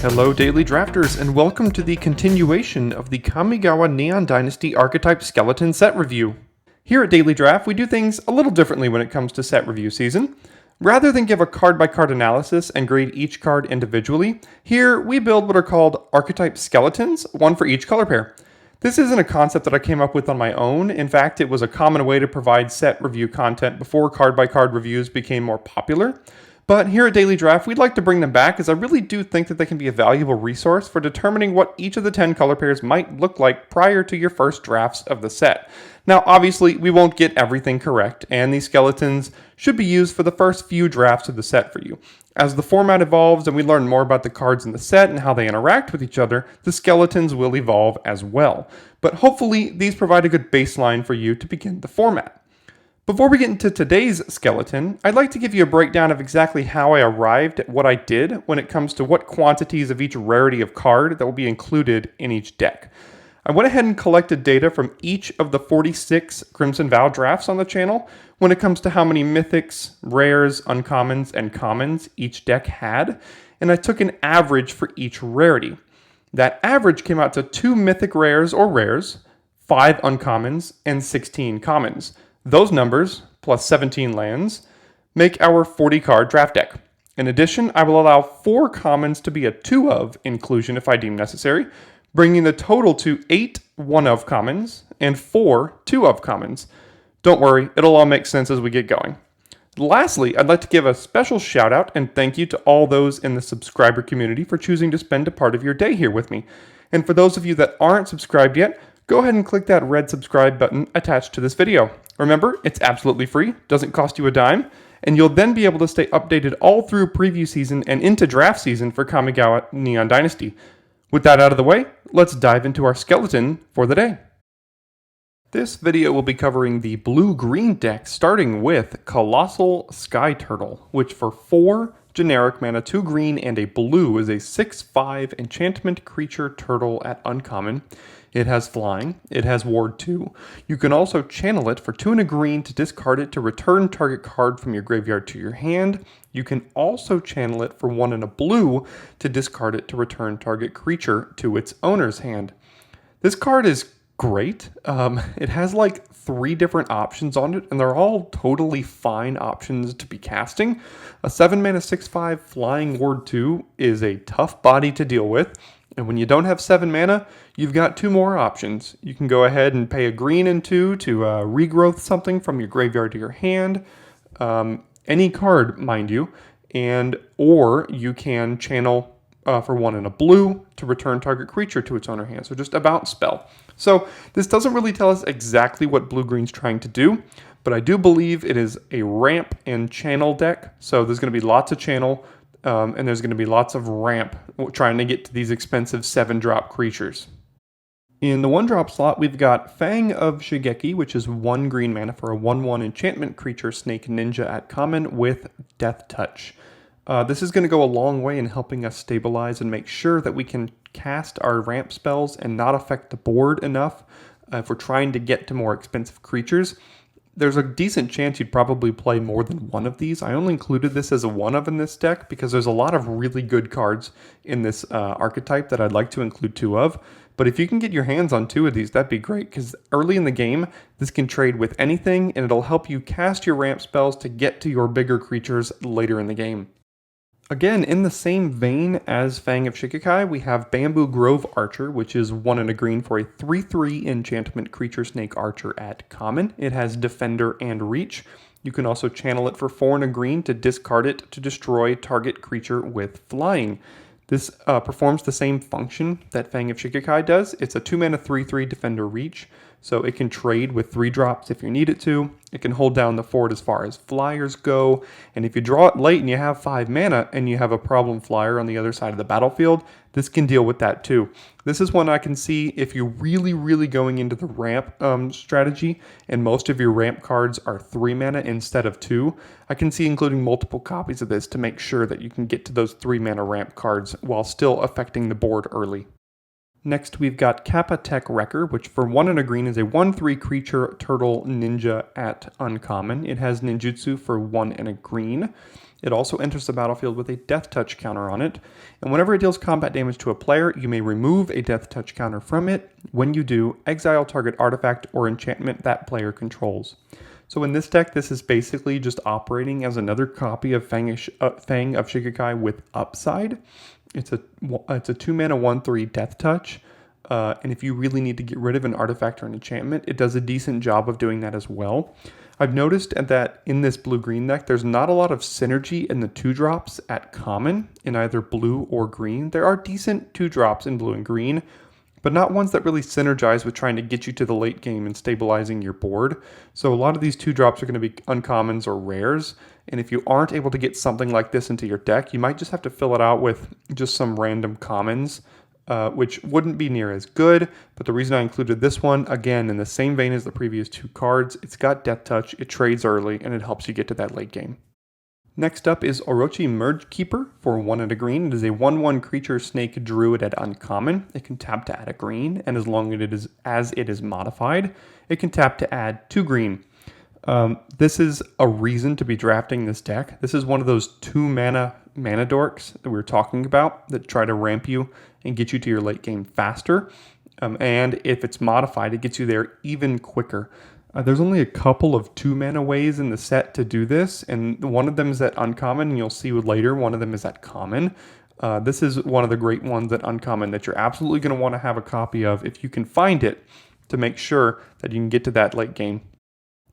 Hello Daily Drafters, and welcome to the continuation of the Kamigawa Neon Dynasty Archetype Skeleton set review. Here at Daily Draft, we do things a little differently when it comes to set review season. Rather than give a card-by-card analysis and grade each card individually, here we build what are called Archetype Skeletons, one for each color pair. This isn't a concept that I came up with on my own. In fact, it was a common way to provide set review content before card-by-card reviews became more popular. But here at Daily Draft, we'd like to bring them back as I really do think that they can be a valuable resource for determining what each of the 10 color pairs might look like prior to your first drafts of the set. Now, obviously, we won't get everything correct, and these skeletons should be used for the first few drafts of the set for you. As the format evolves and we learn more about the cards in the set and how they interact with each other, the skeletons will evolve as well. But hopefully, these provide a good baseline for you to begin the format. Before we get into today's skeleton, I'd like to give you a breakdown of exactly how I arrived at what I did when it comes to what quantities of each rarity of card that will be included in each deck. I went ahead and collected data from each of the 46 Crimson Vow drafts on the channel when it comes to how many mythics, rares, uncommons, and commons each deck had, and I took an average for each rarity. That average came out to 2 mythic rares or rares, 5 uncommons, and 16 commons. Those numbers, plus 17 lands, make our 40-card draft deck. In addition, I will allow 4 commons to be a 2-of inclusion if I deem necessary, bringing the total to 8 1-of commons and 4 2-of commons. Don't worry, it'll all make sense as we get going. Lastly, I'd like to give a special shout out and thank you to all those in the subscriber community for choosing to spend a part of your day here with me. And for those of you that aren't subscribed yet, go ahead and click that red subscribe button attached to this video. Remember, it's absolutely free, doesn't cost you a dime, and you'll then be able to stay updated all through preview season and into draft season for Kamigawa Neon Dynasty. With that out of the way, let's dive into our skeleton for the day. This video will be covering the blue-green deck, starting with Colossal Skyturtle, which for 4 generic mana, 2 green, and a blue is a 6/5 enchantment creature turtle at uncommon. It has flying, it has ward 2. You can also channel it for 2 and a green to discard it to return target card from your graveyard to your hand. You can also channel it for 1 and a blue to discard it to return target creature to its owner's hand. This card is great. It has like 3 different options on it, and they're all totally fine options to be casting. A 7 mana 6/5 flying ward 2 is a tough body to deal with. And when you don't have 7 mana, you've got 2 more options. You can go ahead and pay a green and 2 to regrowth something from your graveyard to your hand, any card, mind you, or you can channel for 1 and a blue to return target creature to its owner hand. So just a bounce spell. So this doesn't really tell us exactly what blue-green's trying to do, but I do believe it is a ramp and channel deck. So there's going to be lots of channel. And there's going to be lots of ramp trying to get to these expensive 7-drop creatures. In the 1-drop slot, we've got Fang of Shigeki, which is 1 green mana for a 1/1 enchantment creature snake ninja at common with Death Touch. This is going to go a long way in helping us stabilize and make sure that we can cast our ramp spells and not affect the board enough if we're trying to get to more expensive creatures. There's a decent chance you'd probably play more than 1 of these. I only included this as a 1-of in this deck because there's a lot of really good cards in this archetype that I'd like to include 2 of. But if you can get your hands on 2 of these, that'd be great because early in the game, this can trade with anything and it'll help you cast your ramp spells to get to your bigger creatures later in the game. Again, in the same vein as Fang of Shigeki, we have Bamboo Grove Archer, which is 1 and a green for a 3/3 enchantment creature snake archer at common. It has Defender and Reach. You can also channel it for 4 and a green to discard it to destroy target creature with flying. This performs the same function that Fang of Shigeki does. It's a 2 mana 3/3 Defender Reach, so it can trade with 3 drops if you need it to. It can hold down the fort as far as flyers go, and if you draw it late and you have 5 mana and you have a problem flyer on the other side of the battlefield, this can deal with that too. This is one I can see if you're really going into the ramp strategy, and most of your ramp cards are 3 mana instead of 2. I can see including multiple copies of this to make sure that you can get to those 3 mana ramp cards while still affecting the board early. Next, we've got Kappa Tech-Wrecker, which for 1 and a green is a 1/3 creature turtle ninja at uncommon. It has ninjutsu for 1 and a green. It also enters the battlefield with a death touch counter on it, and whenever it deals combat damage to a player, you may remove a death touch counter from it. When you do, exile target artifact or enchantment that player controls. So in this deck, this is basically just operating as another copy of Fang of Shigeki with upside. It's a 2-mana 1/3 death touch, and if you really need to get rid of an artifact or an enchantment, it does a decent job of doing that as well. I've noticed that in this blue-green deck, there's not a lot of synergy in the 2-drops at common in either blue or green. There are decent 2-drops in blue and green, but not ones that really synergize with trying to get you to the late game and stabilizing your board. So a lot of these 2-drops are going to be uncommons or rares, and if you aren't able to get something like this into your deck, you might just have to fill it out with just some random commons, which wouldn't be near as good. But the reason I included this one, again, in the same vein as the previous 2 cards, it's got Death Touch, it trades early, and it helps you get to that late game. Next up is Orochi Merge-Keeper for 1 and a green. It is a 1/1 creature snake druid at uncommon. It can tap to add a green, and as long as it is modified, it can tap to add 2 green. This is a reason to be drafting this deck. This is one of those 2-mana dorks that we were talking about that try to ramp you and get you to your late game faster. And if it's modified, it gets you there even quicker. There's only a couple of 2-mana ways in the set to do this, and one of them is at uncommon, and you'll see later one of them is at common. This is one of the great ones at uncommon that you're absolutely going to want to have a copy of if you can find it, to make sure that you can get to that late game.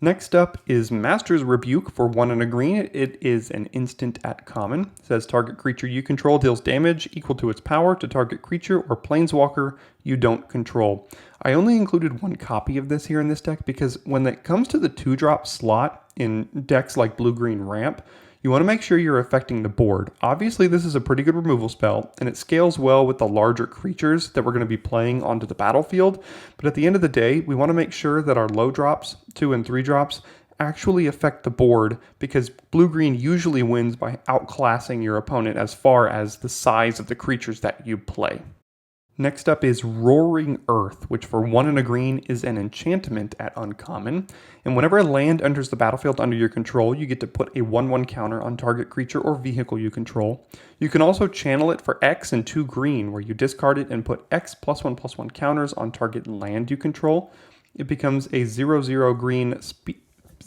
Next up is Master's Rebuke for 1 and a green. It is an instant at common. It says target creature you control deals damage equal to its power to target creature or planeswalker you don't control. I only included 1 copy of this here in this deck because when it comes to the 2-drop slot in decks like Blue-Green Ramp, you want to make sure you're affecting the board. Obviously, this is a pretty good removal spell, and it scales well with the larger creatures that we're going to be playing onto the battlefield. But at the end of the day, we want to make sure that our low drops, 2 and 3 drops, actually affect the board, because blue-green usually wins by outclassing your opponent as far as the size of the creatures that you play. Next up is Roaring Earth, which for 1 and a green is an enchantment at uncommon. And whenever a land enters the battlefield under your control, you get to put a 1/1 counter on target creature or vehicle you control. You can also channel it for X and 2 green, where you discard it and put X +1/+1 counters on target land you control. It becomes a 0/0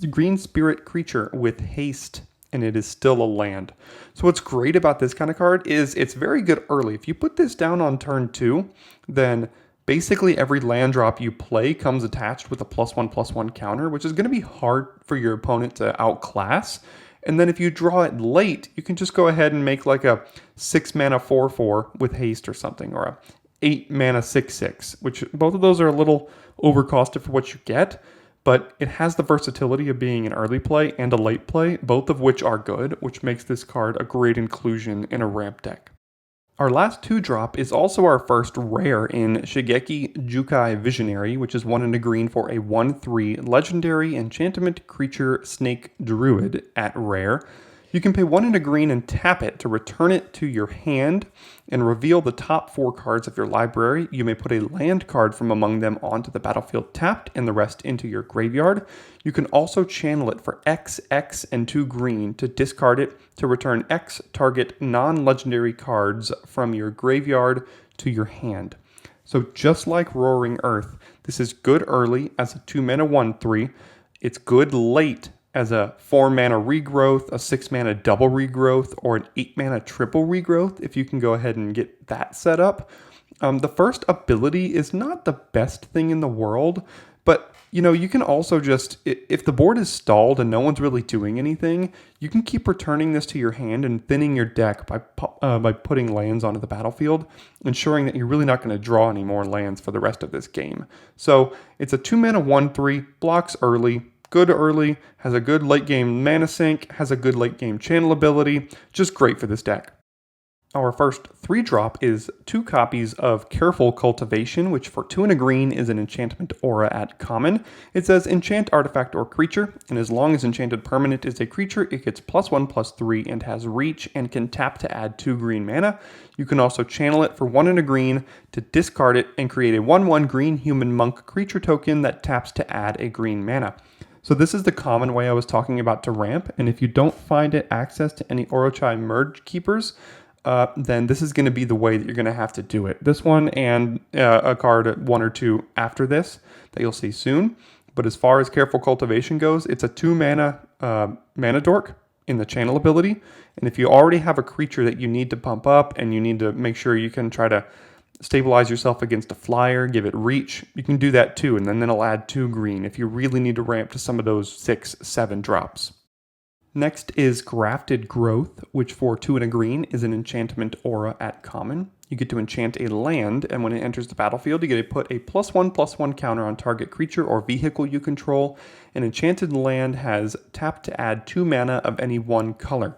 green spirit creature with haste, and it is still a land. So what's great about this kind of card is it's very good early. If you put this down on turn 2, then basically every land drop you play comes attached with a +1/+1 counter, which is going to be hard for your opponent to outclass. And then if you draw it late, you can just go ahead and make like a 6-mana 4/4 with haste or something, or a 8-mana 6/6, which both of those are a little overcosted for what you get. But it has the versatility of being an early play and a late play, both of which are good, which makes this card a great inclusion in a ramp deck. Our last 2-drop is also our first rare in Shigeki Jukai Visionary, which is 1 and a green for a 1/3 legendary enchantment creature snake druid at rare. You can pay 1 and a green and tap it to return it to your hand and reveal the top 4 cards of your library. You may put a land card from among them onto the battlefield tapped and the rest into your graveyard. You can also channel it for X, X, and 2 green to discard it to return X target non-legendary cards from your graveyard to your hand. So just like Roaring Earth, this is good early as a 2-mana 1/3. It's good late as a 4-mana regrowth, a 6-mana double regrowth, or an 8-mana triple regrowth, if you can go ahead and get that set up. The first ability is not the best thing in the world, but you can also just, if the board is stalled and no one's really doing anything, you can keep returning this to your hand and thinning your deck by putting lands onto the battlefield, ensuring that you're really not going to draw any more lands for the rest of this game. So it's a 2-mana 1/3, blocks early, good early, has a good late game mana sink, has a good late game channel ability, just great for this deck. Our first 3-drop is 2 copies of Careful Cultivation, which for 2 and a green is an enchantment aura at common. It says enchant artifact or creature, and as long as enchanted permanent is a creature, it gets +1/+3 and has reach and can tap to add 2 green mana. You can also channel it for 1 and a green to discard it and create a 1/1 green human monk creature token that taps to add a green mana. So this is the common way I was talking about to ramp, and if you don't find it access to any Orochi Merge-Keepers, then this is going to be the way that you're going to have to do it. This one and a card 1 or 2 after this that you'll see soon. But as far as Careful Cultivation goes, it's a 2 mana mana dork in the channel ability. And if you already have a creature that you need to pump up and you need to make sure you can try to stabilize yourself against a flyer, give it reach, you can do that too. And then it'll add 2 green if you really need to ramp to some of those 6, 7 drops. Next is Grafted Growth, which for 2 and a green is an enchantment aura at common. You get to enchant a land, and when it enters the battlefield, you get to put a +1/+1 counter on target creature or vehicle you control. An enchanted land has tap to add 2 mana of any one color.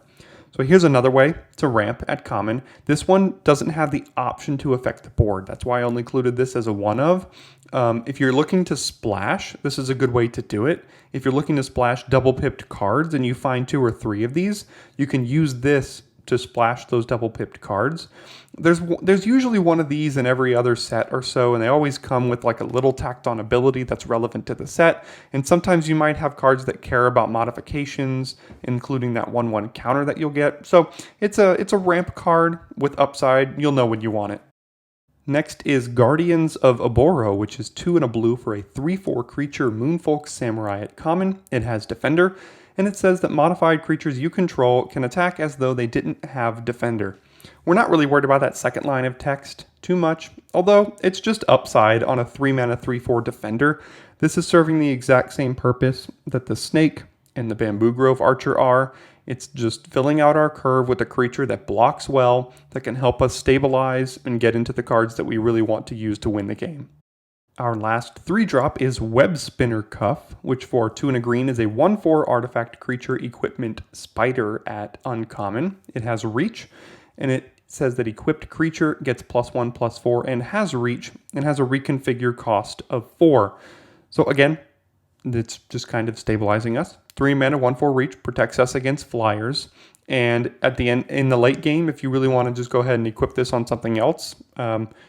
So here's another way to ramp at common. This one doesn't have the option to affect the board. That's why I only included this as a one of. If you're looking to splash, this is a good way to do it. If you're looking to splash double-pipped cards and you find 2 or 3 of these, you can use this to splash those double-pipped cards. There's usually one of these in every other set or so, and they always come with like a little tacked on ability that's relevant to the set. And sometimes you might have cards that care about modifications, including that 1/1 counter that you'll get. So it's a ramp card with upside. You'll know when you want it. Next is Guardians of Oboro, which is 2 and a blue for a 3/4 creature Moonfolk Samurai at common. It has Defender, and it says that modified creatures you control can attack as though they didn't have Defender. We're not really worried about that second line of text too much, although it's just upside on a 3 mana 3/4 Defender. This is serving the exact same purpose that the Snake and the Bamboo Grove Archer are. It's just filling out our curve with a creature that blocks well, that can help us stabilize and get into the cards that we really want to use to win the game. Our last 3-drop is Webspinner Cuff, which for 2 and a green is a 1/4 artifact creature equipment spider at uncommon. It has reach, and it says that equipped creature gets +1/+4 and has reach, and has a reconfigure cost of 4. So again, it's just kind of stabilizing us. 3 mana, 1/4 reach, protects us against flyers. And at the end, in the late game, if you really want to just go ahead and equip this on something else,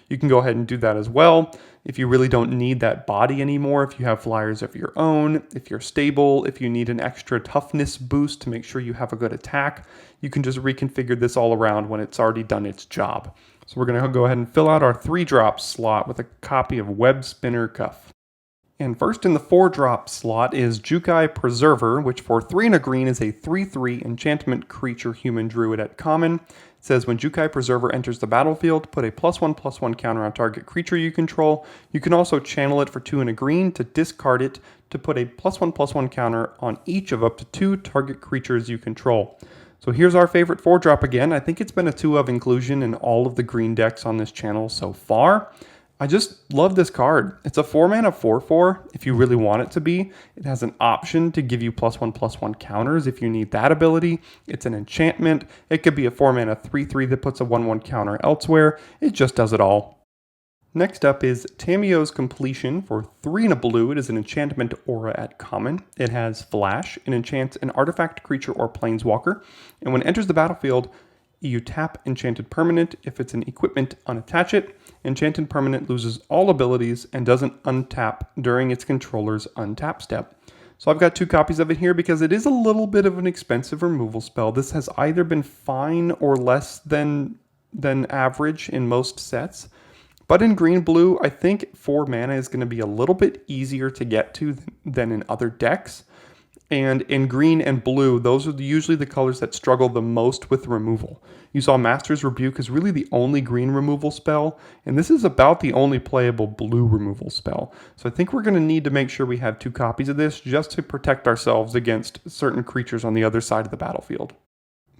you can go ahead and do that as well. If you really don't need that body anymore, if you have flyers of your own, if you're stable, if you need an extra toughness boost to make sure you have a good attack, you can just reconfigure this all around when it's already done its job. So we're going to go ahead and fill out our 3-drop slot with a copy of Webspinner Cuff. And first in the 4-drop slot is Jukai Preserver, which for 3 and a green is a 3/3 enchantment creature human druid at common. It says when Jukai Preserver enters the battlefield, put a +1/+1 counter on target creature you control. You can also channel it for 2 and a green to discard it to put a +1/+1 counter on each of up to 2 target creatures you control. So here's our favorite 4-drop again. I think it's been a 2 of inclusion in all of the green decks on this channel so far. I just love this card. It's a 4 mana 4/4 if you really want it to be. It has an option to give you +1/+1 counters if you need that ability. It's an enchantment. It could be a 4 mana 3/3 that puts a 1/1 counter elsewhere. It just does it all. Next up is Tamiyo's Completion. For 3 and a blue, it is an enchantment aura at common. It has Flash. It enchants an artifact creature or planeswalker. And when it enters the battlefield, you tap enchanted permanent. If it's an equipment, unattach it. Enchanted permanent loses all abilities and doesn't untap during its controller's untap step. So I've got 2 copies of it here because it is a little bit of an expensive removal spell. This has either been fine or less than average in most sets. But in green-blue, I think 4 mana is going to be a little bit easier to get to than in other decks. And in green and blue, those are usually the colors that struggle the most with removal. You saw Master's Rebuke is really the only green removal spell, and this is about the only playable blue removal spell. So I think we're going to need to make sure we have 2 copies of this just to protect ourselves against certain creatures on the other side of the battlefield.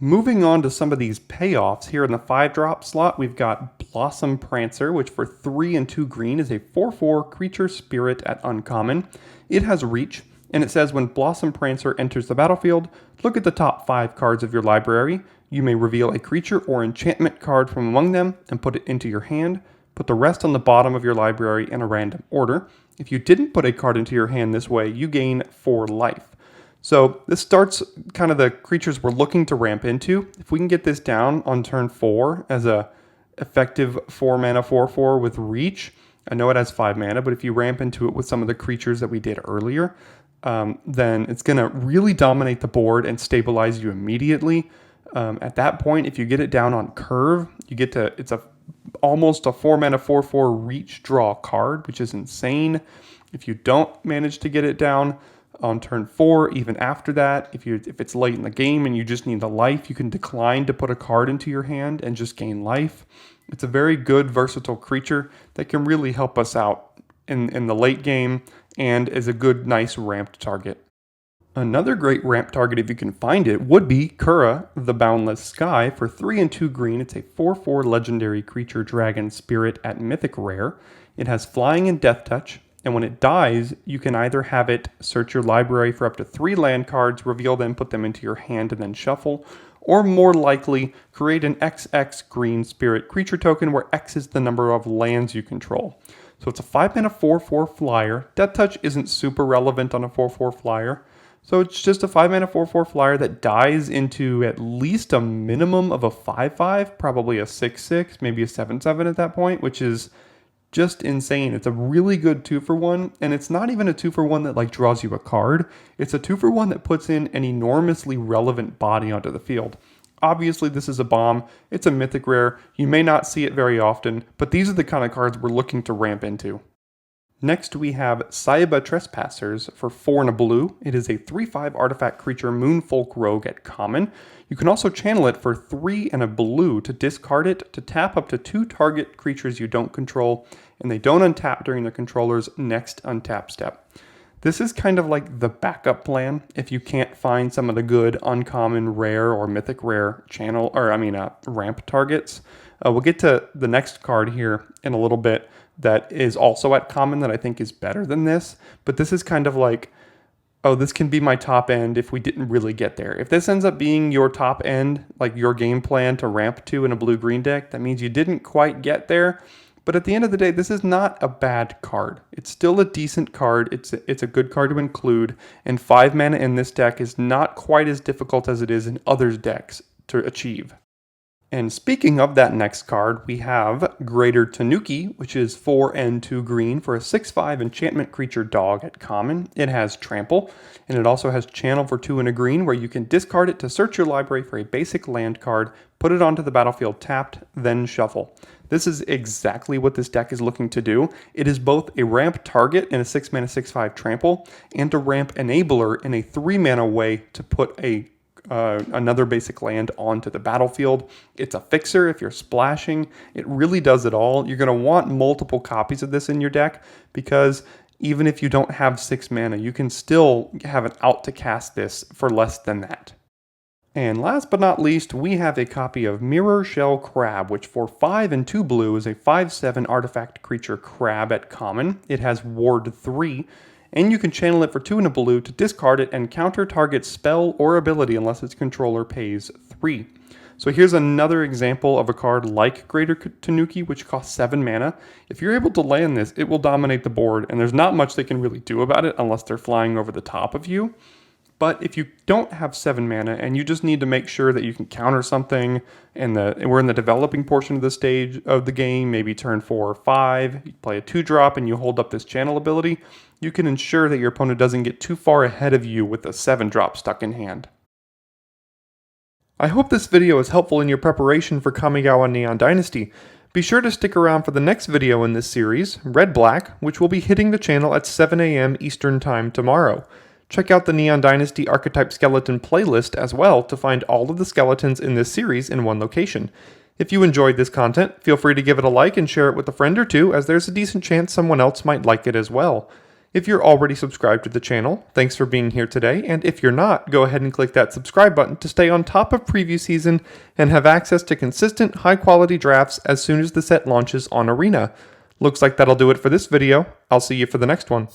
Moving on to some of these payoffs, here in the 5-drop slot, we've got Blossom Prancer, which for 3 and 2 green is a 4/4 creature spirit at uncommon. It has reach. And it says when Blossom Prancer enters the battlefield, look at the top 5 cards of your library. You may reveal a creature or enchantment card from among them and put it into your hand. Put the rest on the bottom of your library in a random order. If you didn't put a card into your hand this way, you gain 4 life. So this starts kind of the creatures we're looking to ramp into. If we can get this down on turn 4 as a effective 4 mana 4/4 with reach, I know it has 5 mana, but if you ramp into it with some of the creatures that we did earlier, then it's going to really dominate the board and stabilize you immediately. At that point, if you get it down on curve, you get to, it's almost a 4-mana 4/4 reach draw card, which is insane. If you don't manage to get it down on turn 4, even after that, if it's late in the game and you just need the life, you can decline to put a card into your hand and just gain life. It's a very good versatile creature that can really help us out in the late game and is a good, nice ramped target. Another great ramp target, if you can find it, would be Kura, the Boundless Sky. For 3 and 2 green, it's a 4/4 legendary creature dragon spirit at Mythic Rare. It has flying and death touch, and when it dies, you can either have it search your library for up to 3 land cards, reveal them, put them into your hand, and then shuffle, or more likely, create an XX green spirit creature token where X is the number of lands you control. So it's a 5-mana 4/4 flyer. Death touch isn't super relevant on a 4/4 flyer. So it's just a 5-mana 4/4 flyer that dies into at least a minimum of a 5/5, probably a 6/6, maybe a 7/7 at that point, which is just insane. It's a really good 2-for-1, and it's not even a 2-for-1 that like draws you a card. It's a 2-for-1 that puts in an enormously relevant body onto the field. Obviously, this is a bomb. It's a mythic rare. You may not see it very often, but these are the kind of cards we're looking to ramp into. Next, we have Saiba Trespassers for 4 and a blue. It is a 3/5 artifact creature Moonfolk Rogue at common. You can also channel it for 3 and a blue to discard it to tap up to 2 target creatures you don't control, and they don't untap during the controller's next untap step. This is kind of like the backup plan if you can't find some of the good uncommon rare or mythic rare ramp targets. We'll get to the next card here in a little bit that is also at common that I think is better than this, but this is kind of like, oh, this can be my top end if we didn't really get there. If this ends up being your top end, like your game plan to ramp to in a blue-green deck, that means you didn't quite get there. But at the end of the day, this is not a bad card. It's still a decent card. It's a good card to include, and 5 mana in this deck is not quite as difficult as it is in others' decks to achieve. And speaking of that next card, we have Greater Tanuki, which is 4 and 2 green for a 6/5 enchantment creature dog at common. It has trample, and it also has channel for 2 and a green, where you can discard it to search your library for a basic land card, put it onto the battlefield tapped, then shuffle. This is exactly what this deck is looking to do. It is both a ramp target in a 6-mana 6/5 trample, and a ramp enabler in a 3-mana way to put another basic land onto the battlefield. It's a fixer if you're splashing. It really does it all. You're going to want multiple copies of this in your deck, because even if you don't have 6 mana, you can still have an out to cast this for less than that. And last but not least, we have a copy of Mirrorshell Crab, which for 5 and 2 blue is a 5/7 artifact creature crab at common. It has ward 3, and you can channel it for 2 and a blue to discard it and counter target spell or ability unless its controller pays 3. So here's another example of a card like Greater Tanuki, which costs 7 mana. If you're able to land this, it will dominate the board, and there's not much they can really do about it unless they're flying over the top of you. But if you don't have 7 mana and you just need to make sure that you can counter something, and we're in the developing portion of the stage of the game, maybe turn 4 or 5, you play a 2-drop and you hold up this channel ability, you can ensure that your opponent doesn't get too far ahead of you with a 7-drop stuck in hand. I hope this video is helpful in your preparation for Kamigawa Neon Dynasty. Be sure to stick around for the next video in this series, Red Black, which will be hitting the channel at 7 AM Eastern Time tomorrow. Check out the Neon Dynasty Archetype Skeleton playlist as well to find all of the skeletons in this series in one location. If you enjoyed this content, feel free to give it a like and share it with a friend or two, as there's a decent chance someone else might like it as well. If you're already subscribed to the channel, thanks for being here today, and if you're not, go ahead and click that subscribe button to stay on top of preview season and have access to consistent, high-quality drafts as soon as the set launches on Arena. Looks like that'll do it for this video. I'll see you for the next one.